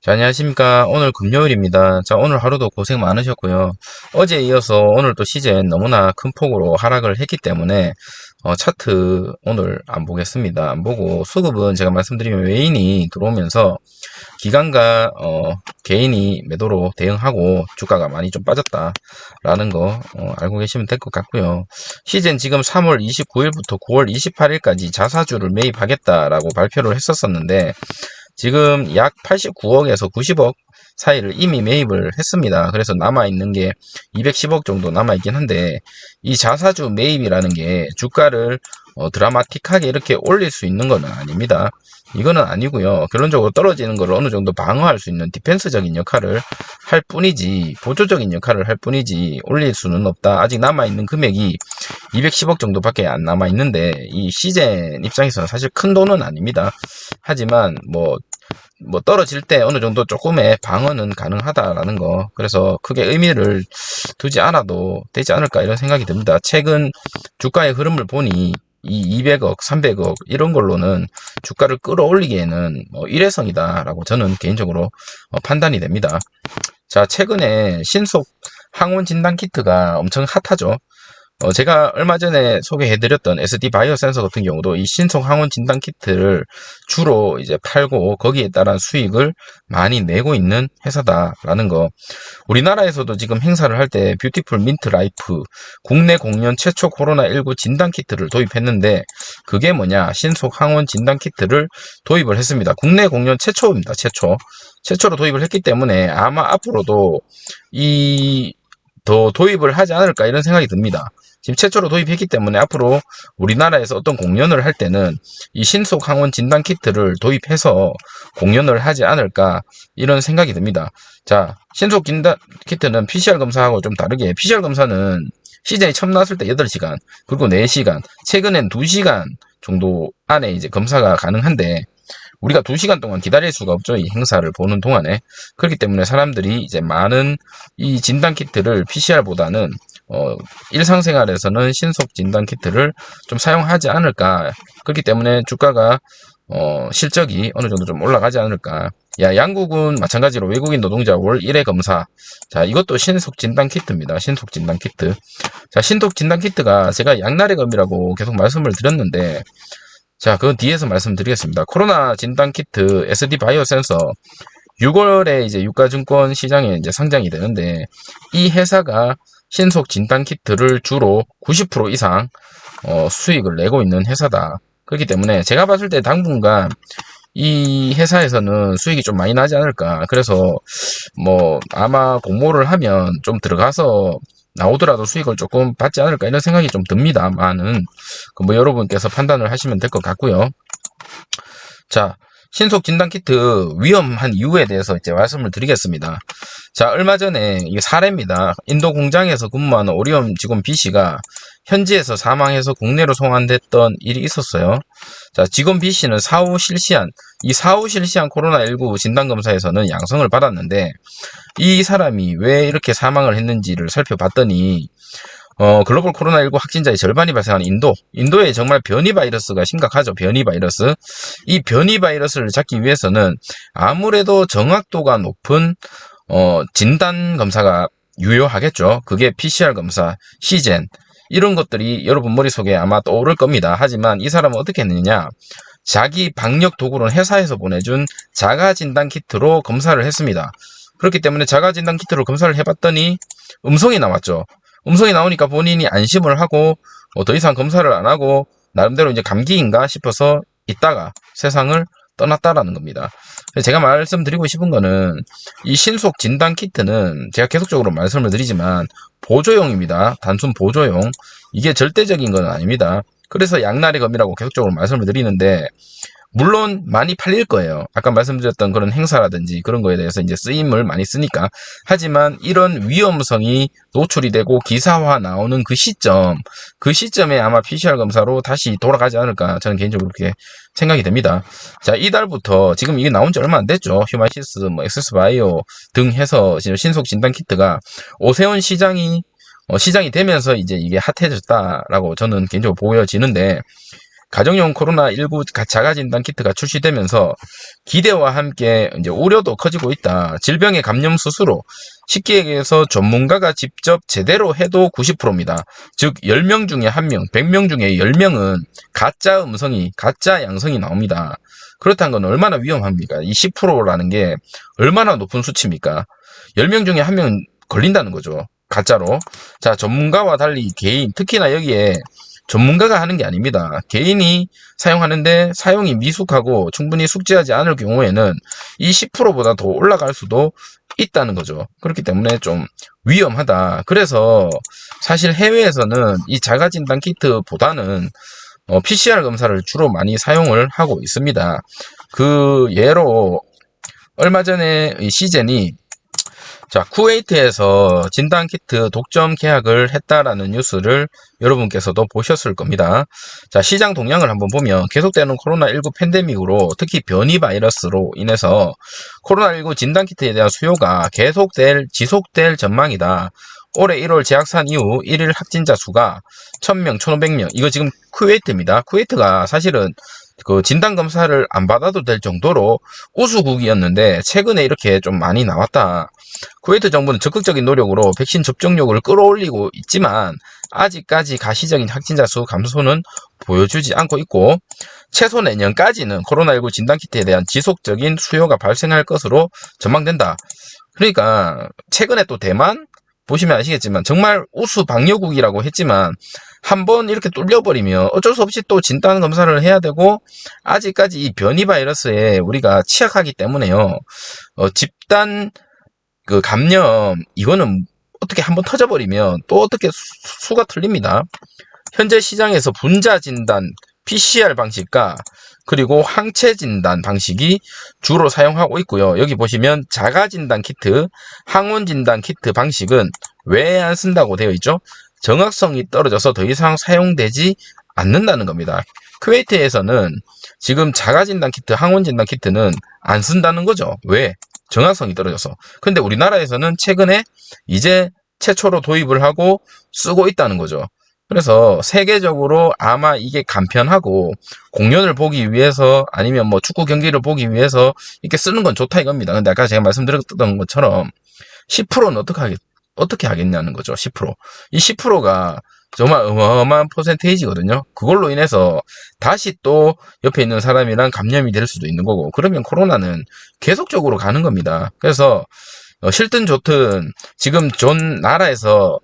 자, 안녕하십니까. 오늘 금요일입니다. 자, 오늘 하루도 고생 많으셨고요. 어제에 이어서 오늘 또 시젠 너무나 큰 폭으로 하락을 했기 때문에 차트 오늘 안 보겠습니다. 안 보고 수급은 제가 말씀드리면 외인이 들어오면서 기관과 개인이 매도로 대응하고 주가가 많이 좀 빠졌다라는 거 알고 계시면 될 것 같고요. 시젠 지금 3월 29일부터 9월 28일까지 자사주를 매입하겠다라고 발표를 했었었는데 지금 약 89억에서 90억 사이를 이미 매입을 했습니다. 그래서 남아있는 게 210억 정도 남아있긴 한데 이 자사주 매입이라는 게 주가를 드라마틱하게 이렇게 올릴 수 있는 건 아닙니다. 이거는 아니고요. 결론적으로 떨어지는 걸 어느 정도 방어할 수 있는 디펜스적인 역할을 할 뿐이지, 보조적인 역할을 할 뿐이지 올릴 수는 없다. 아직 남아있는 금액이 210억 정도밖에 안 남아있는데 이 시젠 입장에서는 사실 큰 돈은 아닙니다. 하지만 떨어질 때 어느 정도 조금의 방어는 가능하다라는 거. 그래서 크게 의미를 두지 않아도 되지 않을까 이런 생각이 듭니다. 최근 주가의 흐름을 보니 이 200억, 300억 이런 걸로는 주가를 끌어올리기에는 일회성이다라고 저는 개인적으로 판단이 됩니다. 자, 최근에 신속 항원 진단 키트가 엄청 핫하죠. 제가 얼마 전에 소개해드렸던 SD 바이오 센서 같은 경우도 이 신속 항원 진단 키트를 주로 이제 팔고 거기에 따른 수익을 많이 내고 있는 회사다라는 거. 우리나라에서도 지금 행사를 할 때 뷰티풀 민트 라이프 국내 공연 최초 코로나19 진단 키트를 도입했는데 그게 뭐냐? 신속 항원 진단 키트를 도입을 했습니다. 국내 공연 최초입니다. 최초로 도입을 했기 때문에 아마 앞으로도 더 도입을 하지 않을까 이런 생각이 듭니다. 지금 최초로 도입했기 때문에 앞으로 우리나라에서 어떤 공연을 할 때는 이 신속 항원 진단 키트를 도입해서 공연을 하지 않을까 이런 생각이 듭니다. 자, 신속 진단 키트는 PCR 검사하고 좀 다르게 PCR 검사는 시즌이 처음 나왔을 때 8시간, 그리고 4시간, 최근엔 2시간 정도 안에 이제 검사가 가능한데 우리가 2시간 동안 기다릴 수가 없죠. 이 행사를 보는 동안에. 그렇기 때문에 사람들이 이제 많은 이 진단 키트를 PCR보다는 일상생활에서는 신속 진단 키트를 좀 사용하지 않을까. 그렇기 때문에 주가가 실적이 어느 정도 좀 올라가지 않을까. 야, 양국은 마찬가지로 외국인 노동자 월 1회 검사. 자, 이것도 신속 진단 키트입니다. 신속 진단 키트. 자, 신속 진단 키트가 제가 양날의 검이라고 계속 말씀을 드렸는데 자, 그건 뒤에서 말씀드리겠습니다. 코로나 진단 키트 SD 바이오 센서 6월에 이제 유가증권 시장에 이제 상장이 되는데 이 회사가 신속 진단 키트를 주로 90% 이상 수익을 내고 있는 회사다. 그렇기 때문에 제가 봤을 때 당분간 이 회사에서는 수익이 좀 많이 나지 않을까. 그래서 아마 공모를 하면 좀 들어가서 나오더라도 수익을 조금 받지 않을까 이런 생각이 좀 듭니다만은 여러분께서 판단을 하시면 될 것 같고요. 자, 신속 진단 키트 위험한 이유에 대해서 이제 말씀을 드리겠습니다. 자, 얼마 전에 이게 사례입니다. 인도 공장에서 근무하는 오리온 직원 B씨가 현지에서 사망해서 국내로 송환됐던 일이 있었어요. 자, 직원 B씨는 사후 실시한 코로나19 진단검사에서는 양성을 받았는데 이 사람이 왜 이렇게 사망을 했는지를 살펴봤더니 글로벌 코로나19 확진자의 절반이 발생하는 인도에 정말 변이 바이러스가 심각하죠. 변이 바이러스. 이 변이 바이러스를 잡기 위해서는 아무래도 정확도가 높은 진단 검사가 유효하겠죠. 그게 PCR 검사, 시젠 이런 것들이 여러분 머릿속에 아마 떠오를 겁니다. 하지만 이 사람은 어떻게 했느냐? 자기 방역 도구는 회사에서 보내준 자가 진단 키트로 검사를 했습니다. 그렇기 때문에 자가 진단 키트로 검사를 해봤더니 음성이 나왔죠. 음성이 나오니까 본인이 안심을 하고 더 이상 검사를 안 하고 나름대로 이제 감기인가 싶어서 있다가 세상을 떠났다라는 겁니다. 제가 말씀드리고 싶은 거는 이 신속 진단 키트는 제가 계속적으로 말씀을 드리지만 보조용입니다. 단순 보조용. 이게 절대적인 건 아닙니다. 그래서 양날의 검이라고 계속적으로 말씀을 드리는데 물론 많이 팔릴 거예요. 아까 말씀드렸던 그런 행사라든지 그런 거에 대해서 이제 쓰임을 많이 쓰니까. 하지만 이런 위험성이 노출이 되고 기사화 나오는 그 시점에 아마 PCR 검사로 다시 돌아가지 않을까 저는 개인적으로 그렇게 생각이 됩니다. 자, 이달부터 지금 이게 나온 지 얼마 안 됐죠. 휴마시스, 엑세스바이오 등 해서 신속 진단 키트가 오세훈 시장이 되면서 이제 이게 핫해졌다라고 저는 개인적으로 보여지는데 가정용 코로나19 자가진단 키트가 출시되면서 기대와 함께 이제 우려도 커지고 있다. 질병의 감염 수수로 쉽게 얘기해서 전문가가 직접 제대로 해도 90%입니다. 즉 10명 중에 1명, 100명 중에 10명은 가짜 음성이, 가짜 양성이 나옵니다. 그렇다는 건 얼마나 위험합니까? 이 10%라는 게 얼마나 높은 수치입니까? 10명 중에 1명 걸린다는 거죠. 가짜로. 자, 전문가와 달리 개인, 특히나 여기에 전문가가 하는 게 아닙니다. 개인이 사용하는데 사용이 미숙하고 충분히 숙지하지 않을 경우에는 이 10%보다 더 올라갈 수도 있다는 거죠. 그렇기 때문에 좀 위험하다. 그래서 사실 해외에서는 이 자가진단 키트보다는 PCR 검사를 주로 많이 사용을 하고 있습니다. 그 예로 얼마 전에 이 시젠이 자, 쿠웨이트에서 진단키트 독점 계약을 했다라는 뉴스를 여러분께서도 보셨을 겁니다. 자, 시장 동향을 한번 보면 계속되는 코로나19 팬데믹으로 특히 변이 바이러스로 인해서 코로나19 진단키트에 대한 수요가 지속될 전망이다. 올해 1월 재확산 이후 1일 확진자 수가 1000명, 1500명. 이거 지금 쿠웨이트입니다. 쿠웨이트가 사실은 그 진단검사를 안 받아도 될 정도로 우수국이었는데 최근에 이렇게 좀 많이 나왔다. 쿠웨이트 정부는 적극적인 노력으로 백신 접종률을 끌어올리고 있지만 아직까지 가시적인 확진자 수 감소는 보여주지 않고 있고 최소 내년까지는 코로나19 진단키트에 대한 지속적인 수요가 발생할 것으로 전망된다. 그러니까 최근에 또 대만 보시면 아시겠지만 정말 우수 방역국이라고 했지만 한번 이렇게 뚫려버리면 어쩔 수 없이 또 진단 검사를 해야 되고 아직까지 이 변이 바이러스에 우리가 취약하기 때문에요. 집단 그 감염 이거는 어떻게 한번 터져버리면 또 어떻게 수가 틀립니다. 현재 시장에서 분자 진단 PCR 방식과 그리고 항체 진단 방식이 주로 사용하고 있고요. 여기 보시면 자가 진단 키트, 항원 진단 키트 방식은 왜 안 쓴다고 되어 있죠? 정확성이 떨어져서 더 이상 사용되지 않는다는 겁니다. 쿠웨이트에서는 지금 자가 진단 키트, 항원 진단 키트는 안 쓴다는 거죠. 왜? 정확성이 떨어져서. 근데 우리나라에서는 최근에 이제 최초로 도입을 하고 쓰고 있다는 거죠. 그래서 세계적으로 아마 이게 간편하고 공연을 보기 위해서 아니면 뭐 축구 경기를 보기 위해서 이렇게 쓰는 건 좋다 이겁니다. 근데 아까 제가 말씀드렸던 것처럼 10%는 어떻게 하겠냐는 거죠. 10%. 이 10%가 정말 어마어마한 퍼센테이지거든요. 그걸로 인해서 다시 또 옆에 있는 사람이랑 감염이 될 수도 있는 거고 그러면 코로나는 계속적으로 가는 겁니다. 그래서 싫든 좋든 지금 전 나라에서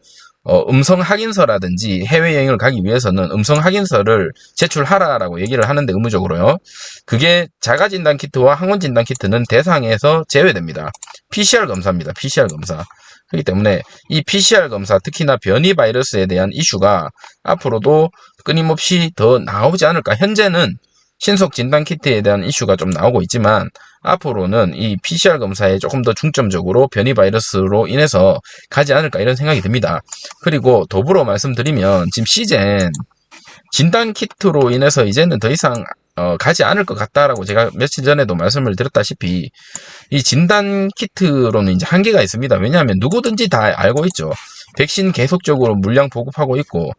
음성 확인서라든지 해외여행을 가기 위해서는 음성 확인서를 제출하라라고 얘기를 하는데 의무적으로요. 그게 자가진단 키트와 항원진단 키트는 대상에서 제외됩니다. PCR 검사입니다. PCR 검사. 그렇기 때문에 이 PCR 검사, 특히나 변이 바이러스에 대한 이슈가 앞으로도 끊임없이 더 나오지 않을까. 현재는 신속 진단 키트에 대한 이슈가 좀 나오고 있지만 앞으로는 이 PCR 검사에 조금 더 중점적으로 변이 바이러스로 인해서 가지 않을까 이런 생각이 듭니다. 그리고 더불어 말씀드리면 지금 시젠 진단 키트로 인해서 이제는 더 이상 가지 않을 것 같다라고 제가 며칠 전에도 말씀을 드렸다시피 이 진단 키트로는 이제 한계가 있습니다. 왜냐하면 누구든지 다 알고 있죠. 백신 계속적으로 물량 보급하고 있고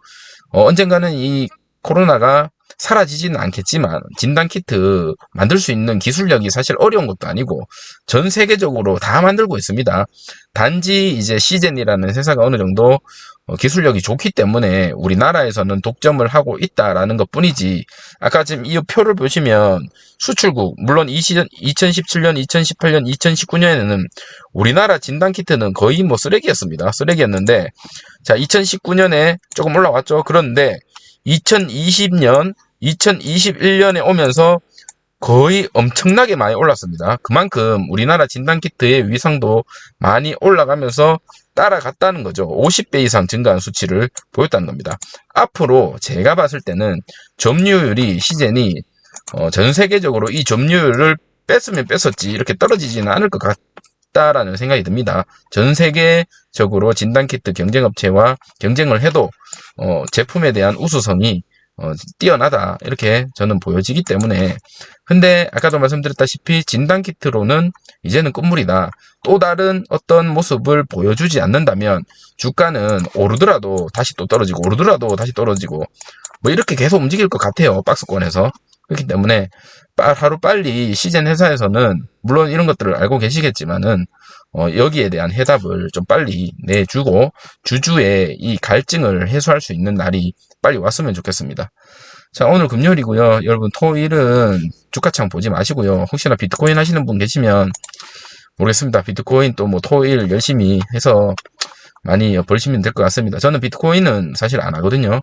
언젠가는 이 코로나가 사라지지는 않겠지만 진단키트 만들 수 있는 기술력이 사실 어려운 것도 아니고 전 세계적으로 다 만들고 있습니다. 단지 이제 시젠이라는 회사가 어느 정도 기술력이 좋기 때문에 우리나라에서는 독점을 하고 있다라는 것 뿐이지 아까 지금 이 표를 보시면 수출국 물론 2017년, 2018년, 2019년에는 우리나라 진단키트는 거의 뭐 쓰레기였습니다. 쓰레기였는데 자 2019년에 조금 올라왔죠. 그런데 2020년, 2021년에 오면서 거의 엄청나게 많이 올랐습니다. 그만큼 우리나라 진단키트의 위상도 많이 올라가면서 따라갔다는 거죠. 50배 이상 증가한 수치를 보였다는 겁니다. 앞으로 제가 봤을 때는 점유율이 시젠이 전 세계적으로 이 점유율을 뺐으면 뺐었지 이렇게 떨어지지는 않을 것 같다라는 생각이 듭니다. 전 세계적으로 진단키트 경쟁업체와 경쟁을 해도 제품에 대한 우수성이 뛰어나다 이렇게 저는 보여지기 때문에. 근데 아까도 말씀드렸다시피 진단키트로는 이제는 끝물이다. 또 다른 어떤 모습을 보여주지 않는다면 주가는 오르더라도 다시 또 떨어지고 오르더라도 다시 떨어지고 뭐 이렇게 계속 움직일 것 같아요. 박스권에서. 그렇기 때문에 하루 빨리 시젠 회사에서는 물론 이런 것들을 알고 계시겠지만은 여기에 대한 해답을 좀 빨리 내주고 주주의 이 갈증을 해소할 수 있는 날이 빨리 왔으면 좋겠습니다. 자, 오늘 금요일이고요. 여러분 토일은 주가창 보지 마시고요. 혹시나 비트코인 하시는 분 계시면 모르겠습니다. 비트코인 또 뭐 토일 열심히 해서 많이 벌시면 될 것 같습니다. 저는 비트코인은 사실 안 하거든요.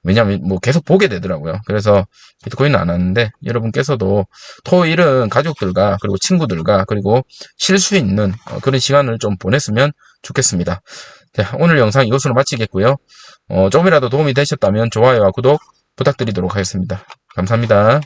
왜냐면 뭐 계속 보게 되더라고요. 그래서 비트코인은 안 하는데 여러분께서도 토일은 가족들과 그리고 친구들과 그리고 쉴 수 있는 그런 시간을 좀 보냈으면 좋겠습니다. 자, 오늘 영상 이것으로 마치겠고요. 조금이라도 도움이 되셨다면 좋아요와 구독 부탁드리도록 하겠습니다. 감사합니다.